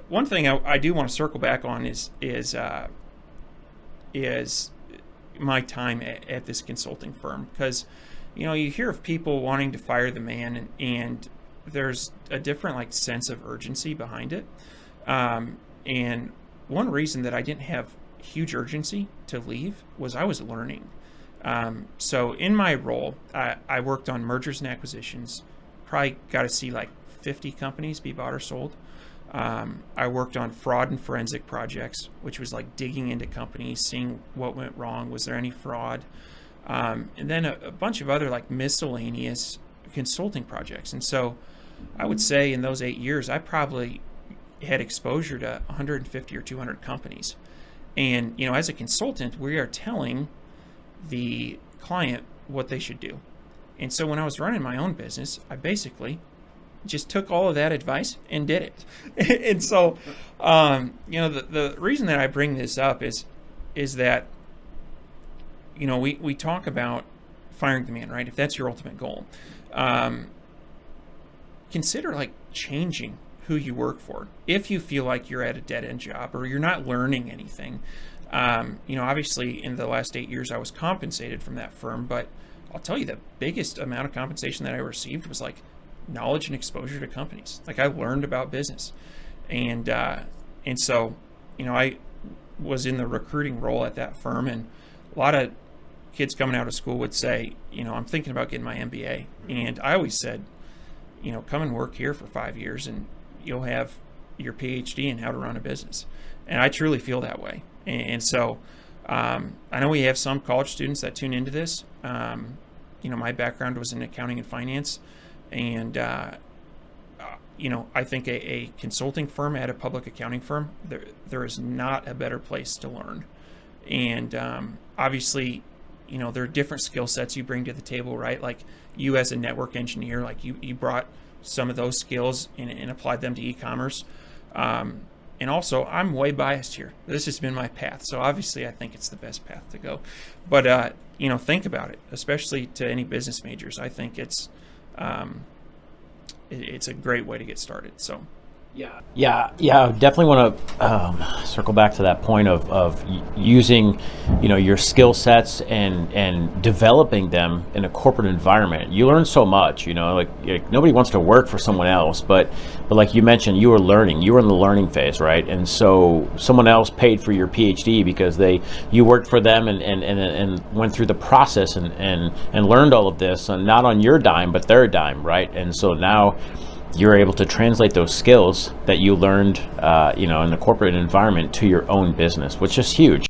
one thing I do want to circle back on is my time at this consulting firm, because you hear of people wanting to fire the man, and there's a different like sense of urgency behind it. And one reason that I didn't have huge urgency to leave was I was learning. So in my role, I worked on mergers and acquisitions, probably got to see like 50 companies be bought or sold. I worked on fraud and forensic projects, which was like digging into companies, seeing what went wrong, was there any fraud, and then a bunch of other like miscellaneous consulting projects. And so I would say in those 8 years, I probably had exposure to 150 or 200 companies. And as a consultant, we are telling the client what they should do. And so when I was running my own business, I basically just took all of that advice and did it. And so, the reason that I bring this up is that, we talk about firing the man, right? If that's your ultimate goal, consider like changing who you work for. If you feel like you're at a dead end job or you're not learning anything, obviously in the last 8 years I was compensated from that firm, but I'll tell you the biggest amount of compensation that I received was like knowledge and exposure to companies. Like I learned about business, and so I was in the recruiting role at that firm, and a lot of kids coming out of school would say, I'm thinking about getting my MBA, and I always said, come and work here for 5 years and you'll have your PhD in how to run a business. And I truly feel that way. And so I know we have some college students that tune into this. My background was in accounting and finance. And, I think a consulting firm at a public accounting firm, there is not a better place to learn. And obviously, there are different skill sets you bring to the table, right? Like you as a network engineer, like you brought some of those skills and applied them to e-commerce. And also, I'm way biased here. This has been my path. So obviously, I think it's the best path to go. But, think about it, especially to any business majors. I think it's a great way to get started. So. Yeah. I definitely want to circle back to that point of using, your skill sets and developing them in a corporate environment. You learn so much, like nobody wants to work for someone else, but like you mentioned, you were learning. You were in the learning phase, right? And so someone else paid for your PhD because you worked for them and went through the process and learned all of this, and not on your dime, but their dime, right? And so now you're able to translate those skills that you learned, in the corporate environment to your own business, which is huge.